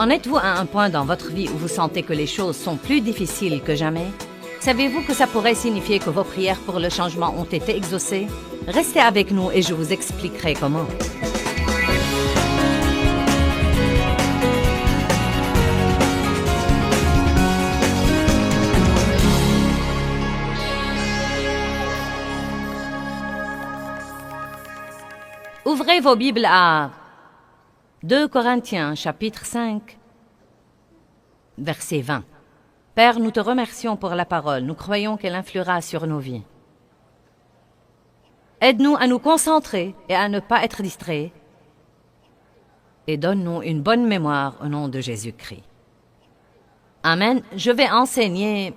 En êtes-vous à un point dans votre vie où vous sentez que les choses sont plus difficiles que jamais? Savez-vous que ça pourrait signifier que vos prières pour le changement ont été exaucées? Restez avec nous et je vous expliquerai comment. Ouvrez vos Bibles à 2 Corinthiens, chapitre 5, verset 20. Père, nous te remercions pour la parole. Nous croyons qu'elle influera sur nos vies. Aide-nous à nous concentrer et à ne pas être distraits. Et donne-nous une bonne mémoire au nom de Jésus-Christ. Amen. Je vais enseigner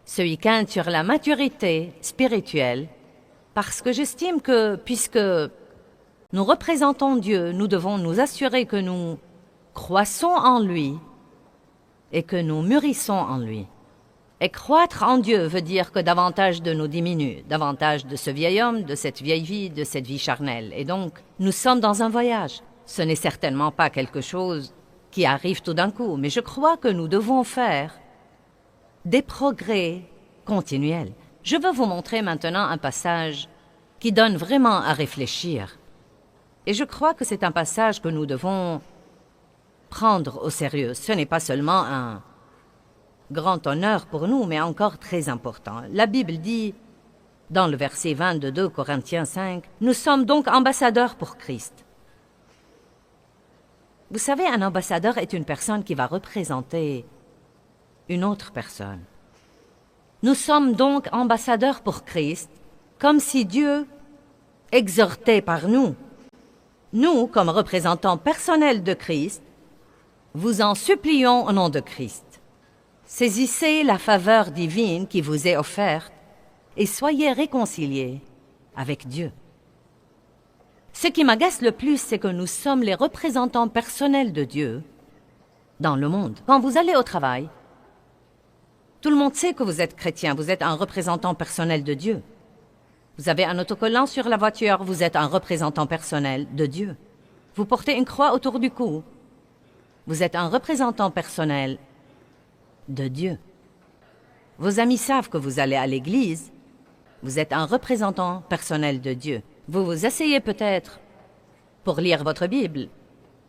ce week-end sur la maturité spirituelle parce que j'estime que, puisque nous représentons Dieu, nous devons nous assurer que nous croissons en lui et que nous mûrissons en lui. Et croître en Dieu veut dire que davantage de nous diminue, davantage de ce vieil homme, de cette vieille vie, de cette vie charnelle. Et donc, nous sommes dans un voyage. Ce n'est certainement pas quelque chose qui arrive tout d'un coup, mais je crois que nous devons faire des progrès continuels. Je veux vous montrer maintenant un passage qui donne vraiment à réfléchir. Et je crois que c'est un passage que nous devons prendre au sérieux. Ce n'est pas seulement un grand honneur pour nous, mais encore très important. La Bible dit, dans le verset 20 de 2 Corinthiens 5, « Nous sommes donc ambassadeurs pour Christ. » Vous savez, un ambassadeur est une personne qui va représenter une autre personne. Nous sommes donc ambassadeurs pour Christ, comme si Dieu exhortait par nous. Nous, comme représentants personnels de Christ, vous en supplions au nom de Christ. Saisissez la faveur divine qui vous est offerte et soyez réconciliés avec Dieu. Ce qui m'agace le plus, c'est que nous sommes les représentants personnels de Dieu dans le monde. Quand vous allez au travail, tout le monde sait que vous êtes chrétien, vous êtes un représentant personnel de Dieu. Vous avez un autocollant sur la voiture, vous êtes un représentant personnel de Dieu. Vous portez une croix autour du cou, vous êtes un représentant personnel de Dieu. Vos amis savent que vous allez à l'église, vous êtes un représentant personnel de Dieu. Vous vous asseyez peut-être pour lire votre Bible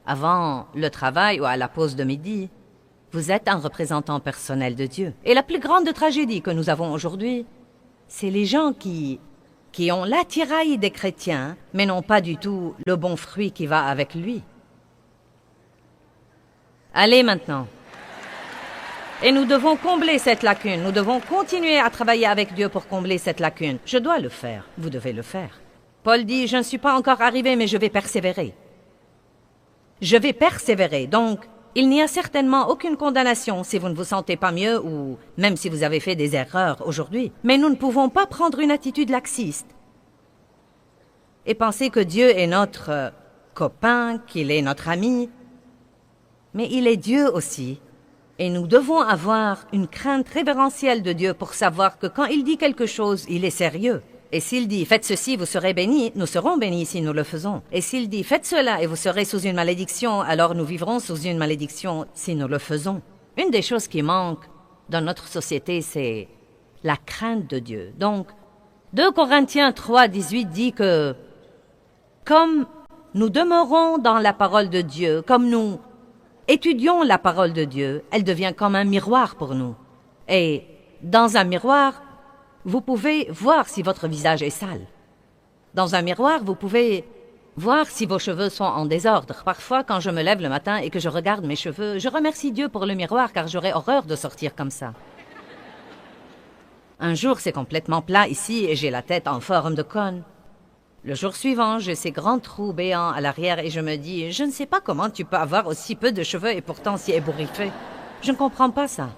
avant le travail ou à la pause de midi. Vous êtes un représentant personnel de Dieu. Et la plus grande tragédie que nous avons aujourd'hui, c'est les gens qui ont l'attirail des chrétiens, mais n'ont pas du tout le bon fruit qui va avec lui. Allez maintenant. Et nous devons combler cette lacune. Nous devons continuer à travailler avec Dieu pour combler cette lacune. Je dois le faire. Vous devez le faire. Paul dit, je ne suis pas encore arrivé, mais je vais persévérer. Je vais persévérer. Donc, il n'y a certainement aucune condamnation si vous ne vous sentez pas mieux ou même si vous avez fait des erreurs aujourd'hui. Mais nous ne pouvons pas prendre une attitude laxiste et penser que Dieu est notre copain, qu'il est notre ami. Mais il est Dieu aussi. Et nous devons avoir une crainte révérentielle de Dieu pour savoir que quand il dit quelque chose, il est sérieux. Et s'il dit « Faites ceci, vous serez bénis », nous serons bénis si nous le faisons. Et s'il dit « Faites cela et vous serez sous une malédiction », alors nous vivrons sous une malédiction si nous le faisons. Une des choses qui manque dans notre société, c'est la crainte de Dieu. Donc, 2 Corinthiens 3, 18 dit que comme nous demeurons dans la parole de Dieu, comme nous étudions la parole de Dieu, elle devient comme un miroir pour nous. Et dans un miroir, vous pouvez voir si votre visage est sale. Dans un miroir, vous pouvez voir si vos cheveux sont en désordre. Parfois, quand je me lève le matin et que je regarde mes cheveux, je remercie Dieu pour le miroir car j'aurais horreur de sortir comme ça. Un jour, c'est complètement plat ici et j'ai la tête en forme de cône. Le jour suivant, j'ai ces grands trous béants à l'arrière et je me dis, je ne sais pas comment tu peux avoir aussi peu de cheveux et pourtant si ébouriffé. Je ne comprends pas ça.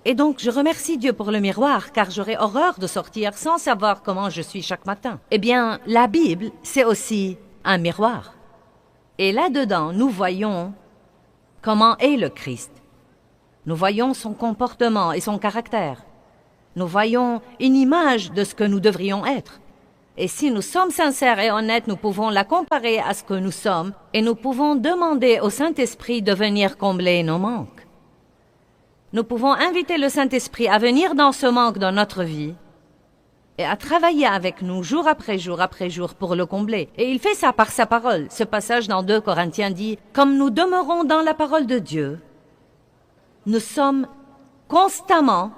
Et donc, je remercie Dieu pour le miroir, car j'aurais horreur de sortir sans savoir comment je suis chaque matin. Eh bien, la Bible, c'est aussi un miroir. Et là-dedans, nous voyons comment est le Christ. Nous voyons son comportement et son caractère. Nous voyons une image de ce que nous devrions être. Et si nous sommes sincères et honnêtes, nous pouvons la comparer à ce que nous sommes et nous pouvons demander au Saint-Esprit de venir combler nos manques. Nous pouvons inviter le Saint-Esprit à venir dans ce manque dans notre vie et à travailler avec nous jour après jour pour le combler. Et il fait ça par sa parole. Ce passage dans 2 Corinthiens dit « Comme nous demeurons dans la parole de Dieu, nous sommes constamment,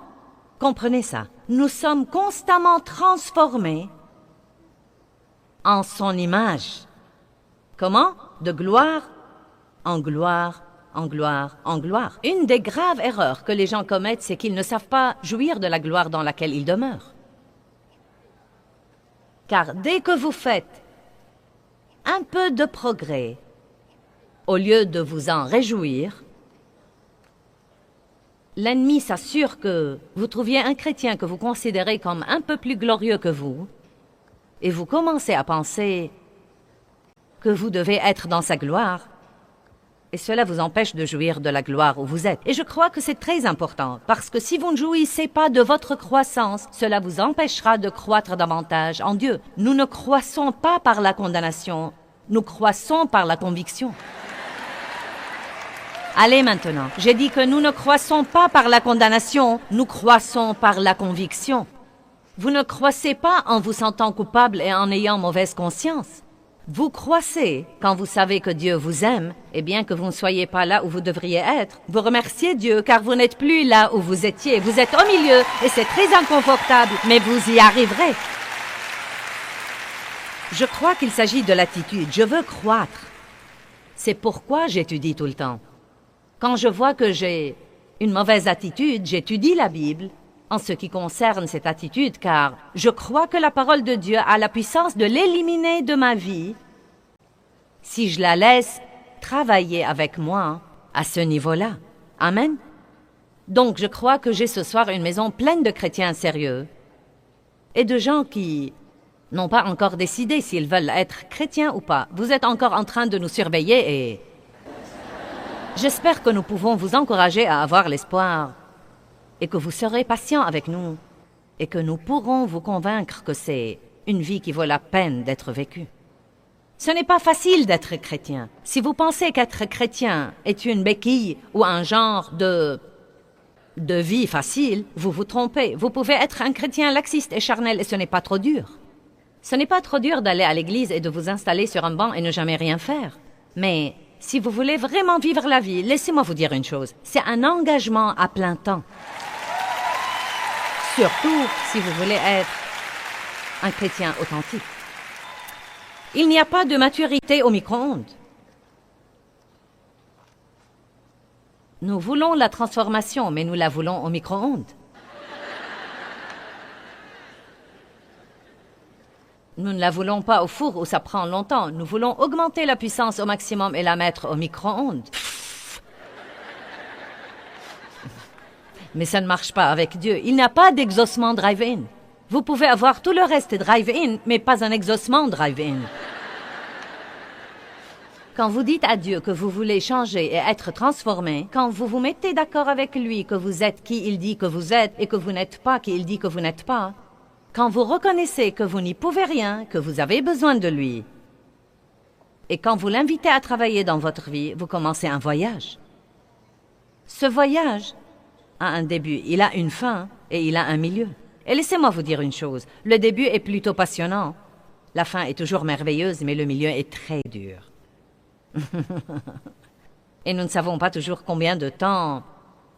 comprenez ça, nous sommes constamment transformés en son image. » Comment? De gloire en gloire, en gloire, en gloire. Une des graves erreurs que les gens commettent, c'est qu'ils ne savent pas jouir de la gloire dans laquelle ils demeurent. Car dès que vous faites un peu de progrès, au lieu de vous en réjouir, l'ennemi s'assure que vous trouviez un chrétien que vous considérez comme un peu plus glorieux que vous, et vous commencez à penser que vous devez être dans sa gloire, et cela vous empêche de jouir de la gloire où vous êtes. Et je crois que c'est très important, parce que si vous ne jouissez pas de votre croissance, cela vous empêchera de croître davantage en Dieu. Nous ne croissons pas par la condamnation, nous croissons par la conviction. Allez maintenant, j'ai dit que nous ne croissons pas par la condamnation, nous croissons par la conviction. Vous ne croissez pas en vous sentant coupable et en ayant mauvaise conscience. Vous croissez quand vous savez que Dieu vous aime, et bien que vous ne soyez pas là où vous devriez être, vous remerciez Dieu car vous n'êtes plus là où vous étiez. Vous êtes au milieu et c'est très inconfortable, mais vous y arriverez. Je crois qu'il s'agit de l'attitude. Je veux croître. C'est pourquoi j'étudie tout le temps. Quand je vois que j'ai une mauvaise attitude, j'étudie la Bible en ce qui concerne cette attitude, car je crois que la parole de Dieu a la puissance de l'éliminer de ma vie si je la laisse travailler avec moi à ce niveau-là. Amen. Donc, je crois que j'ai ce soir une maison pleine de chrétiens sérieux et de gens qui n'ont pas encore décidé s'ils veulent être chrétiens ou pas. Vous êtes encore en train de nous surveiller et j'espère que nous pouvons vous encourager à avoir l'espoir et que vous serez patient avec nous et que nous pourrons vous convaincre que c'est une vie qui vaut la peine d'être vécue. Ce n'est pas facile d'être chrétien. Si vous pensez qu'être chrétien est une béquille ou un genre de vie facile, vous vous trompez. Vous pouvez être un chrétien laxiste et charnel et ce n'est pas trop dur. Ce n'est pas trop dur d'aller à l'église et de vous installer sur un banc et ne jamais rien faire. Mais si vous voulez vraiment vivre la vie, laissez-moi vous dire une chose, c'est un engagement à plein temps. Surtout si vous voulez être un chrétien authentique. Il n'y a pas de maturité au micro-ondes. Nous voulons la transformation, mais nous la voulons au micro-ondes. Nous ne la voulons pas au four où ça prend longtemps. Nous voulons augmenter la puissance au maximum et la mettre au micro-ondes. Mais ça ne marche pas avec Dieu. Il n'y a pas d'exaucement drive-in. Vous pouvez avoir tout le reste drive-in, mais pas un exaucement drive-in. Quand vous dites à Dieu que vous voulez changer et être transformé, quand vous vous mettez d'accord avec lui que vous êtes qui il dit que vous êtes et que vous n'êtes pas qui il dit que vous n'êtes pas, quand vous reconnaissez que vous n'y pouvez rien, que vous avez besoin de lui, et quand vous l'invitez à travailler dans votre vie, vous commencez un voyage. Ce voyage a un début, il a une fin et il a un milieu. Et laissez-moi vous dire une chose, le début est plutôt passionnant, la fin est toujours merveilleuse, mais le milieu est très dur. Et nous ne savons pas toujours combien de temps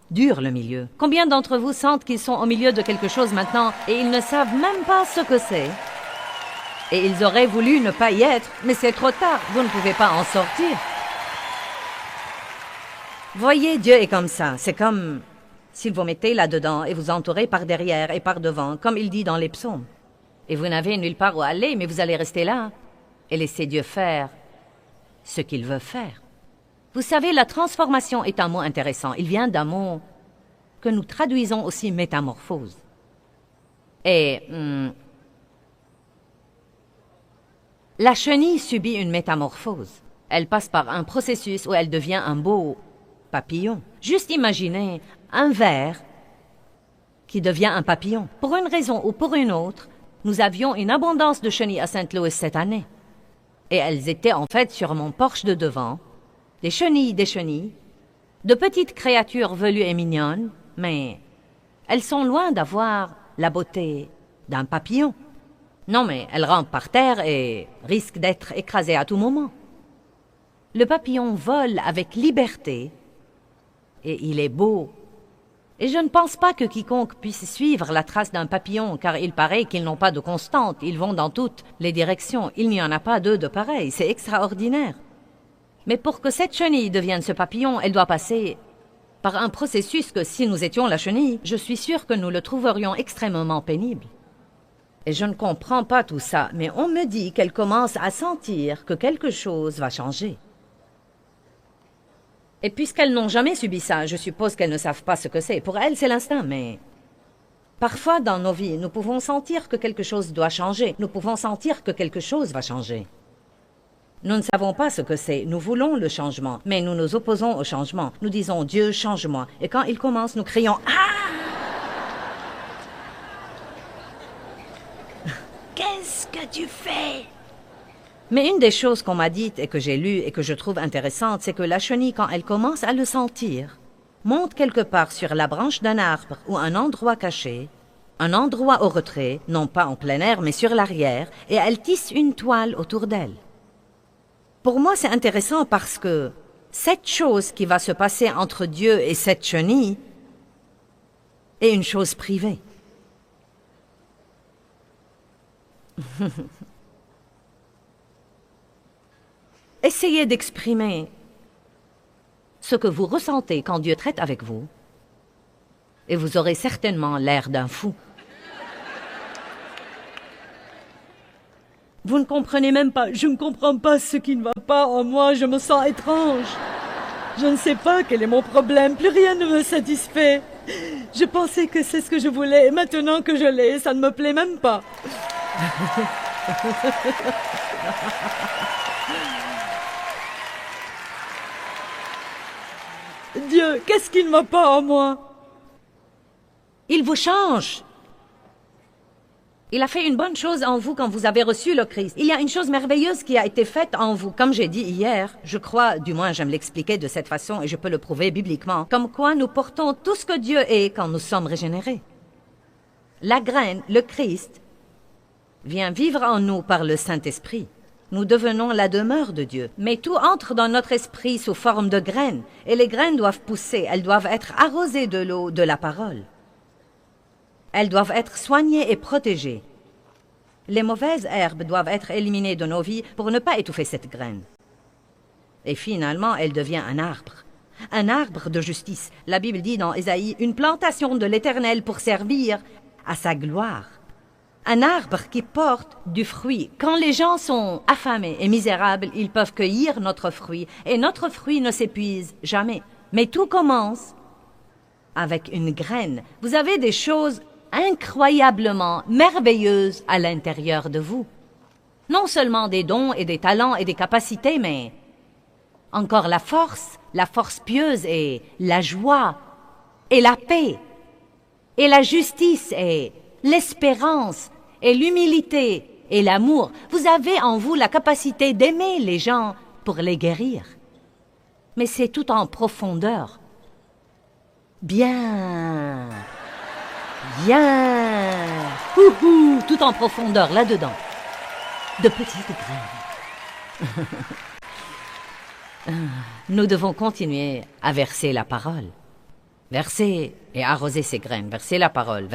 dure le milieu. Combien d'entre vous sentent qu'ils sont au milieu de quelque chose maintenant et ils ne savent même pas ce que c'est? Et ils auraient voulu ne pas y être, mais c'est trop tard, vous ne pouvez pas en sortir. Voyez, Dieu est comme ça, c'est comme s'il vous mettez là-dedans et vous entourez par derrière et par devant, comme il dit dans les psaumes. Et vous n'avez nulle part où aller, mais vous allez rester là et laisser Dieu faire ce qu'il veut faire. Vous savez, la transformation est un mot intéressant. Il vient d'un mot que nous traduisons aussi métamorphose. Et la chenille subit une métamorphose. Elle passe par un processus où elle devient un beau papillon. Juste imaginez un ver qui devient un papillon. Pour une raison ou pour une autre, Nous avions une abondance de chenilles à Saint-Louis cette année. Et elles étaient en fait sur mon porche de devant. Des chenilles, de petites créatures velues et mignonnes, mais elles sont loin d'avoir la beauté d'un papillon. Non, mais elles rampent par terre et risquent d'être écrasées à tout moment. Le papillon vole avec liberté et il est beau. Et je ne pense pas que quiconque puisse suivre la trace d'un papillon, car il paraît qu'ils n'ont pas de constante, ils vont dans toutes les directions, il n'y en a pas deux de pareils, c'est extraordinaire. Mais pour que cette chenille devienne ce papillon, elle doit passer par un processus que si nous étions la chenille, je suis sûre que nous le trouverions extrêmement pénible. Et je ne comprends pas tout ça, mais on me dit qu'elle commence à sentir que quelque chose va changer. Et puisqu'elles n'ont jamais subi ça, je suppose qu'elles ne savent pas ce que c'est. Pour elles, c'est l'instinct, mais parfois dans nos vies, nous pouvons sentir que quelque chose doit changer. Nous pouvons sentir que quelque chose va changer. Nous ne savons pas ce que c'est. Nous voulons le changement, mais nous nous opposons au changement. Nous disons « Dieu, change-moi ». Et quand il commence, nous crions « Ah !» Qu'est-ce que tu fais? Mais une des choses qu'on m'a dites et que j'ai lues et que je trouve intéressante, c'est que la chenille, quand elle commence à le sentir, monte quelque part sur la branche d'un arbre ou un endroit caché, un endroit au retrait, non pas en plein air, mais sur l'arrière, et elle tisse une toile autour d'elle. Pour moi, c'est intéressant parce que cette chose qui va se passer entre Dieu et cette chenille est une chose privée. Essayez d'exprimer ce que vous ressentez quand Dieu traite avec vous, et vous aurez certainement l'air d'un fou. Vous ne comprenez même pas. Je ne comprends pas ce qui ne va pas en moi. Je me sens étrange. Je ne sais pas quel est mon problème. Plus rien ne me satisfait. Je pensais que c'est ce que je voulais. Et maintenant que je l'ai, ça ne me plaît même pas. Dieu, qu'est-ce qui ne va pas en moi? Il vous change. Il a fait une bonne chose en vous quand vous avez reçu le Christ. Il y a une chose merveilleuse qui a été faite en vous. Comme j'ai dit hier, je crois, du moins j'aime l'expliquer de cette façon et je peux le prouver bibliquement, comme quoi nous portons tout ce que Dieu est quand nous sommes régénérés. La graine, le Christ, vient vivre en nous par le Saint-Esprit. Nous devenons la demeure de Dieu. Mais tout entre dans notre esprit sous forme de graines. Et les graines doivent pousser, elles doivent être arrosées de l'eau de la parole. Elles doivent être soignées et protégées. Les mauvaises herbes doivent être éliminées de nos vies pour ne pas étouffer cette graine. Et finalement, elle devient un arbre de justice. La Bible dit dans Ésaïe, une plantation de l'Éternel pour servir à sa gloire. Un arbre qui porte du fruit. Quand les gens sont affamés et misérables, ils peuvent cueillir notre fruit. Et notre fruit ne s'épuise jamais. Mais tout commence avec une graine. Vous avez des choses incroyablement merveilleuses à l'intérieur de vous. Non seulement des dons et des talents et des capacités, mais encore la force pieuse et la joie et la paix et la justice et l'espérance et l'humilité et l'amour. Vous avez en vous la capacité d'aimer les gens pour les guérir. Mais c'est tout en profondeur. Bien, tout en profondeur, là-dedans. De petites graines. Nous devons continuer à verser la parole. Verser et arroser ces graines. Verser la parole.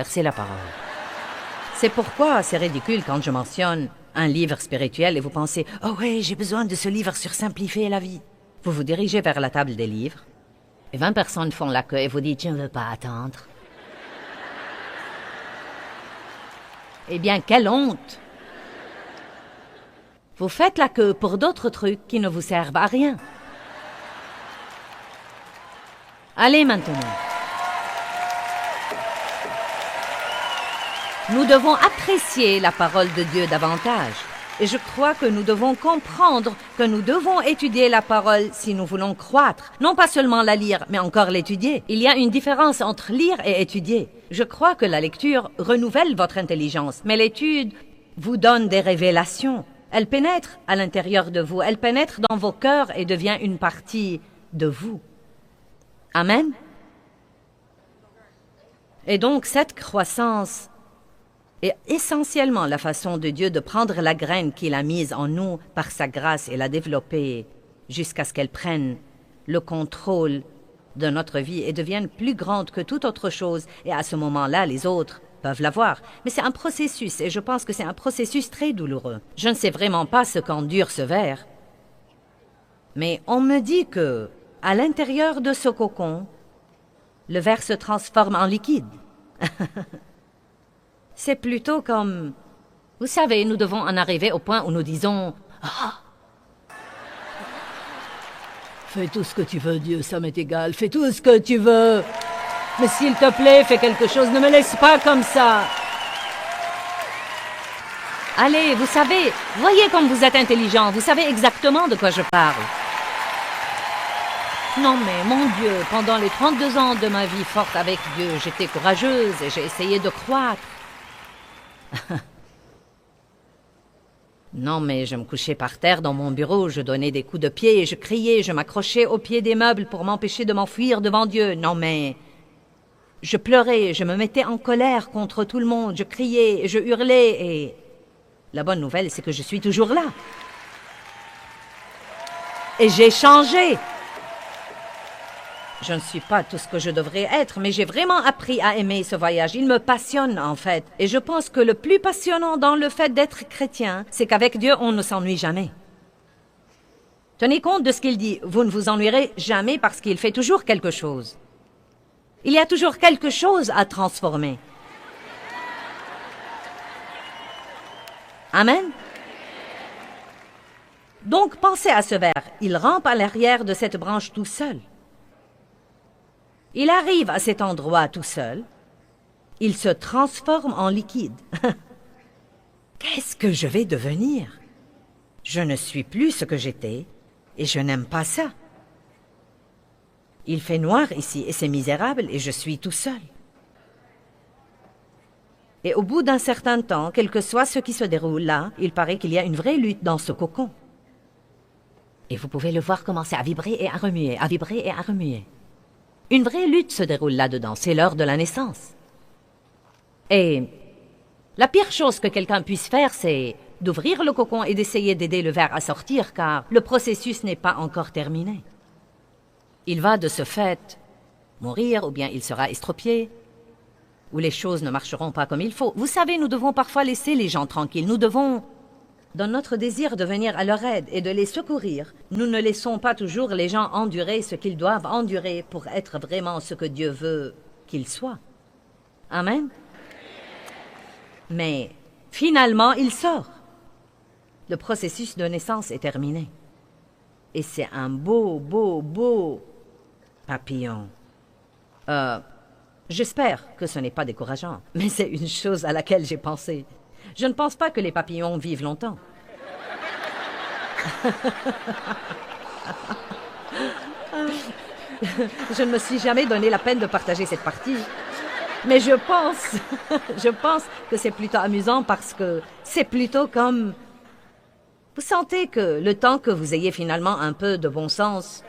C'est pourquoi c'est ridicule quand je mentionne un livre spirituel et vous pensez « Oh oui, j'ai besoin de ce livre sur simplifier la vie ». Vous vous dirigez vers la table des livres et 20 personnes font la queue et vous dites « Je ne veux pas attendre ». Eh bien, quelle honte! Vous faites la queue pour d'autres trucs qui ne vous servent à rien. Allez maintenant. Nous devons apprécier la parole de Dieu davantage. Et je crois que nous devons comprendre que nous devons étudier la parole si nous voulons croître. Non pas seulement la lire, mais encore l'étudier. Il y a une différence entre lire et étudier. Je crois que la lecture renouvelle votre intelligence, mais l'étude vous donne des révélations. Elle pénètre à l'intérieur de vous, elle pénètre dans vos cœurs et devient une partie de vous. Amen. Et donc cette croissance est essentiellement la façon de Dieu de prendre la graine qu'il a mise en nous par sa grâce et la développer jusqu'à ce qu'elle prenne le contrôle de notre vie et devienne plus grande que toute autre chose. Et à ce moment-là, les autres peuvent la voir. Mais c'est un processus et je pense que c'est un processus très douloureux. Je ne sais vraiment pas ce qu'endure ce ver. Mais on me dit que, à l'intérieur de ce cocon, le ver se transforme en liquide. C'est plutôt comme... Vous savez, nous devons en arriver au point où nous disons... Ah, fais tout ce que tu veux, Dieu, ça m'est égal. Fais tout ce que tu veux. Mais s'il te plaît, fais quelque chose. Ne me laisse pas comme ça. Allez, vous savez, voyez comme vous êtes intelligent. Vous savez exactement de quoi je parle. Non mais, mon Dieu, pendant les 32 ans de ma vie forte avec Dieu, j'étais courageuse et j'ai essayé de croître. Non mais, je me couchais par terre dans mon bureau, je donnais des coups de pied, je criais, je m'accrochais au pied des meubles pour m'empêcher de m'enfuir devant Dieu. Non mais, je pleurais, je me mettais en colère contre tout le monde, je criais, je hurlais et... La bonne nouvelle, c'est que je suis toujours là. Et j'ai changé. Je ne suis pas tout ce que je devrais être, mais j'ai vraiment appris à aimer ce voyage. Il me passionne, en fait. Et je pense que le plus passionnant dans le fait d'être chrétien, c'est qu'avec Dieu, on ne s'ennuie jamais. Tenez compte de ce qu'il dit. Vous ne vous ennuierez jamais parce qu'il fait toujours quelque chose. Il y a toujours quelque chose à transformer. Amen. Donc, pensez à ce ver. Il rampe à l'arrière de cette branche tout seul. Il arrive à cet endroit tout seul. Il se transforme en liquide. Qu'est-ce que je vais devenir? Je ne suis plus ce que j'étais et je n'aime pas ça. Il fait noir ici et c'est misérable et je suis tout seul. Et au bout d'un certain temps, quel que soit ce qui se déroule là, il paraît qu'il y a une vraie lutte dans ce cocon. Et vous pouvez le voir commencer à vibrer et à remuer, à vibrer et à remuer. Une vraie lutte se déroule là-dedans, c'est l'heure de la naissance. Et la pire chose que quelqu'un puisse faire, c'est d'ouvrir le cocon et d'essayer d'aider le ver à sortir, car le processus n'est pas encore terminé. Il va de ce fait mourir, ou bien il sera estropié, ou les choses ne marcheront pas comme il faut. Vous savez, nous devons parfois laisser les gens tranquilles. Nous devons, dans notre désir de venir à leur aide et de les secourir, nous ne laissons pas toujours les gens endurer ce qu'ils doivent endurer pour être vraiment ce que Dieu veut qu'ils soient. Amen. Mais finalement, il sort. Le processus de naissance est terminé. Et c'est un beau, beau, beau papillon. J'espère que ce n'est pas décourageant, mais c'est une chose à laquelle j'ai pensé. Je ne pense pas que les papillons vivent longtemps. Je ne me suis jamais donné la peine de partager cette partie. Mais je pense que c'est plutôt amusant parce que c'est plutôt comme... Vous sentez que le temps que vous ayez finalement un peu de bon sens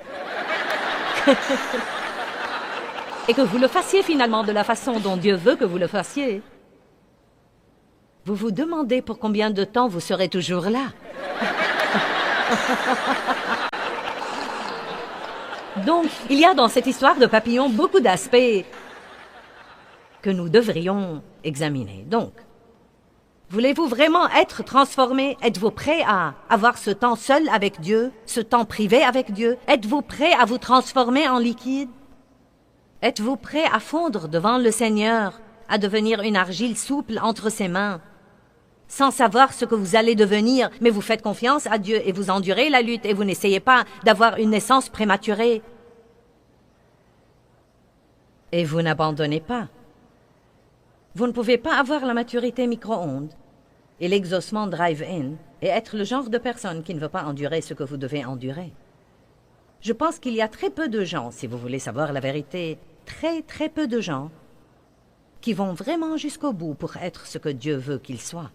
et que vous le fassiez finalement de la façon dont Dieu veut que vous le fassiez, vous vous demandez pour combien de temps vous serez toujours là. Donc, il y a dans cette histoire de papillon beaucoup d'aspects que nous devrions examiner. Donc, voulez-vous vraiment être transformé? Êtes-vous prêt à avoir ce temps seul avec Dieu, ce temps privé avec Dieu? Êtes-vous prêt à vous transformer en liquide? Êtes-vous prêt à fondre devant le Seigneur, à devenir une argile souple entre ses mains, sans savoir ce que vous allez devenir, mais vous faites confiance à Dieu et vous endurez la lutte et vous n'essayez pas d'avoir une naissance prématurée? Et vous n'abandonnez pas. Vous ne pouvez pas avoir la maturité micro-ondes. et l'exaucement drive-in et être le genre de personne qui ne veut pas endurer ce que vous devez endurer. Je pense qu'il y a très peu de gens, si vous voulez savoir la vérité, très peu de gens qui vont vraiment jusqu'au bout pour être ce que Dieu veut qu'ils soient.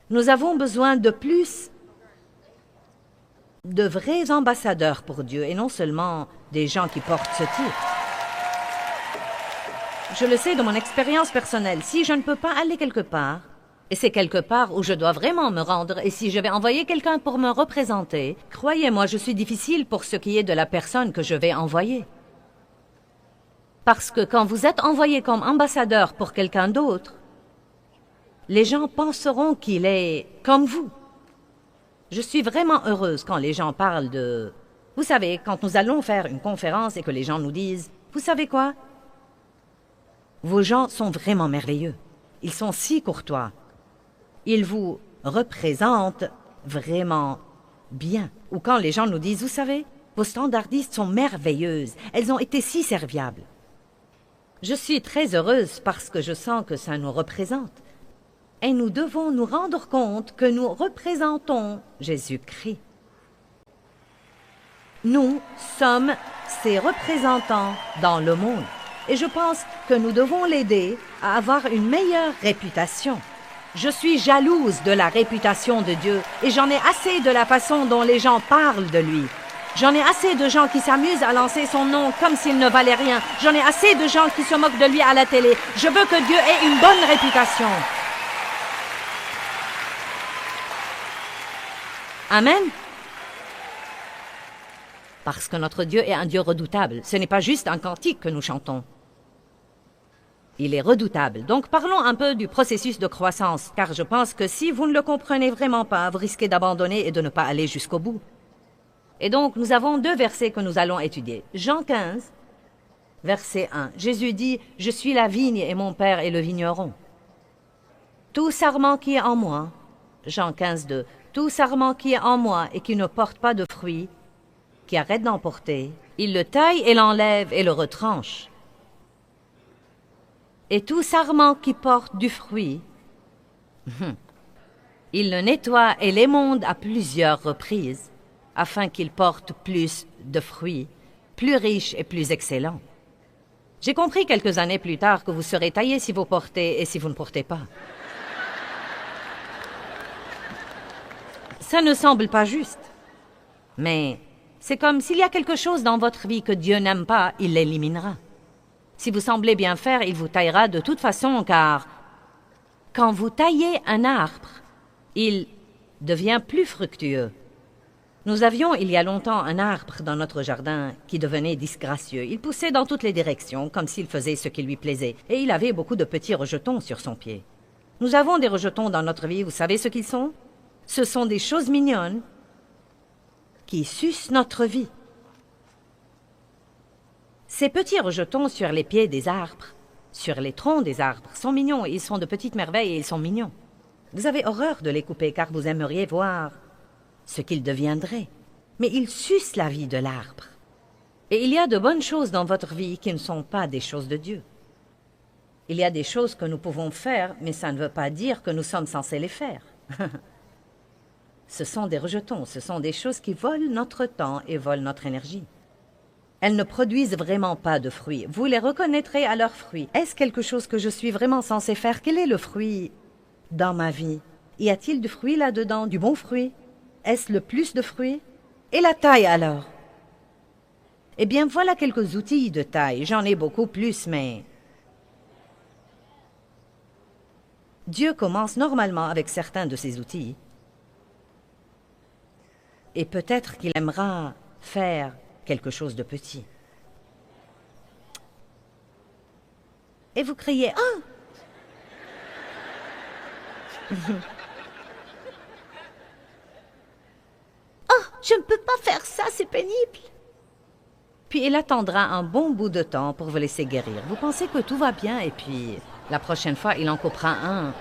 Nous avons besoin de plus de vrais ambassadeurs pour Dieu et non seulement des gens qui portent ce titre. Je le sais de mon expérience personnelle, si je ne peux pas aller quelque part, et c'est quelque part où je dois vraiment me rendre, et si je vais envoyer quelqu'un pour me représenter, croyez-moi, je suis difficile pour ce qui est de la personne que je vais envoyer. Parce que quand vous êtes envoyé comme ambassadeur pour quelqu'un d'autre, les gens penseront qu'il est comme vous. Je suis vraiment heureuse quand les gens parlent de... Vous savez, quand nous allons faire une conférence et que les gens nous disent « Vous savez quoi? Vos gens sont vraiment merveilleux. Ils sont si courtois. Ils vous représentent vraiment bien. » Ou quand les gens nous disent « Vous savez, vos standardistes sont merveilleuses. Elles ont été si serviables. » Je suis très heureuse parce que je sens que ça nous représente. Et nous devons nous rendre compte que nous représentons Jésus-Christ. Nous sommes ses représentants dans le monde. Et je pense que nous devons l'aider à avoir une meilleure réputation. Je suis jalouse de la réputation de Dieu et j'en ai assez de la façon dont les gens parlent de lui. J'en ai assez de gens qui s'amusent à lancer son nom comme s'il ne valait rien. J'en ai assez de gens qui se moquent de lui à la télé. Je veux que Dieu ait une bonne réputation. Amen. Parce que notre Dieu est un Dieu redoutable. Ce n'est pas juste un cantique que nous chantons. Il est redoutable. Donc parlons un peu du processus de croissance, car je pense que si vous ne le comprenez vraiment pas, vous risquez d'abandonner et de ne pas aller jusqu'au bout. Et donc nous avons 2 versets que nous allons étudier. Jean 15, verset 1. Jésus dit « Je suis la vigne et mon Père est le vigneron. Tout sarment qui est en moi, Jean 15, 2. Tout sarment qui est en moi et qui ne porte pas de fruits, qui arrête d'en porter, il le taille et l'enlève et le retranche. Et tout sarment qui porte du fruit, il le nettoie et l'émonde à plusieurs reprises, afin qu'il porte plus de fruits, plus riches et plus excellents. J'ai compris quelques années plus tard que vous serez taillé si vous portez et si vous ne portez pas. Ça ne semble pas juste. Mais c'est comme s'il y a quelque chose dans votre vie que Dieu n'aime pas, il l'éliminera. Si vous semblez bien faire, il vous taillera de toute façon, car quand vous taillez un arbre, il devient plus fructueux. Nous avions il y a longtemps un arbre dans notre jardin qui devenait disgracieux. Il poussait dans toutes les directions, comme s'il faisait ce qui lui plaisait, et il avait beaucoup de petits rejetons sur son pied. Nous avons des rejetons dans notre vie, vous savez ce qu'ils sont? Ce sont des choses mignonnes qui sucent notre vie. Ces petits rejetons sur les pieds des arbres, sur les troncs des arbres, sont mignons. Ils sont de petites merveilles et ils sont mignons. Vous avez horreur de les couper car vous aimeriez voir ce qu'ils deviendraient. Mais ils sucent la vie de l'arbre. Et il y a de bonnes choses dans votre vie qui ne sont pas des choses de Dieu. Il y a des choses que nous pouvons faire, mais ça ne veut pas dire que nous sommes censés les faire. Ce sont des rejetons, ce sont des choses qui volent notre temps et volent notre énergie. Elles ne produisent vraiment pas de fruits. Vous les reconnaîtrez à leurs fruits. Est-ce quelque chose que je suis vraiment censé faire? Quel est le fruit dans ma vie? Y a-t-il du fruit là-dedans, du bon fruit? Est-ce le plus de fruits? Et la taille alors? Eh bien, voilà quelques outils de taille. J'en ai beaucoup plus, mais... Dieu commence normalement avec certains de ces outils. Et peut-être qu'il aimera faire quelque chose de petit. Et vous criez « Ah !» Oh, je ne peux pas faire ça, c'est pénible. Puis il attendra un bon bout de temps pour vous laisser guérir. Vous pensez que tout va bien et puis la prochaine fois, il en coupera un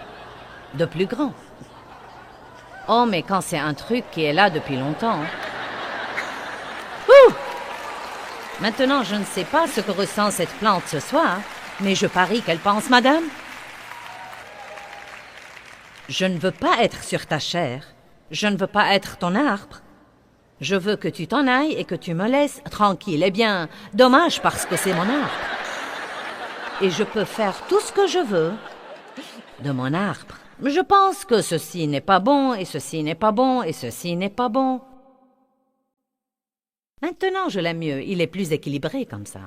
de plus grand. Oh, mais quand c'est un truc qui est là depuis longtemps... Ouh! Maintenant, je ne sais pas ce que ressent cette plante ce soir, mais je parie qu'elle pense, madame. Je ne veux pas être sur ta chair. Je ne veux pas être ton arbre. Je veux que tu t'en ailles et que tu me laisses tranquille. Eh bien, dommage parce que c'est mon arbre. Et je peux faire tout ce que je veux de mon arbre. Je pense que ceci n'est pas bon, et ceci n'est pas bon, et ceci n'est pas bon. Maintenant, je l'aime mieux. Il est plus équilibré comme ça.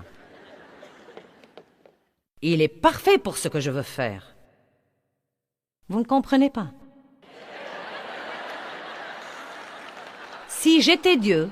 Il est parfait pour ce que je veux faire. Vous ne comprenez pas? Si j'étais Dieu,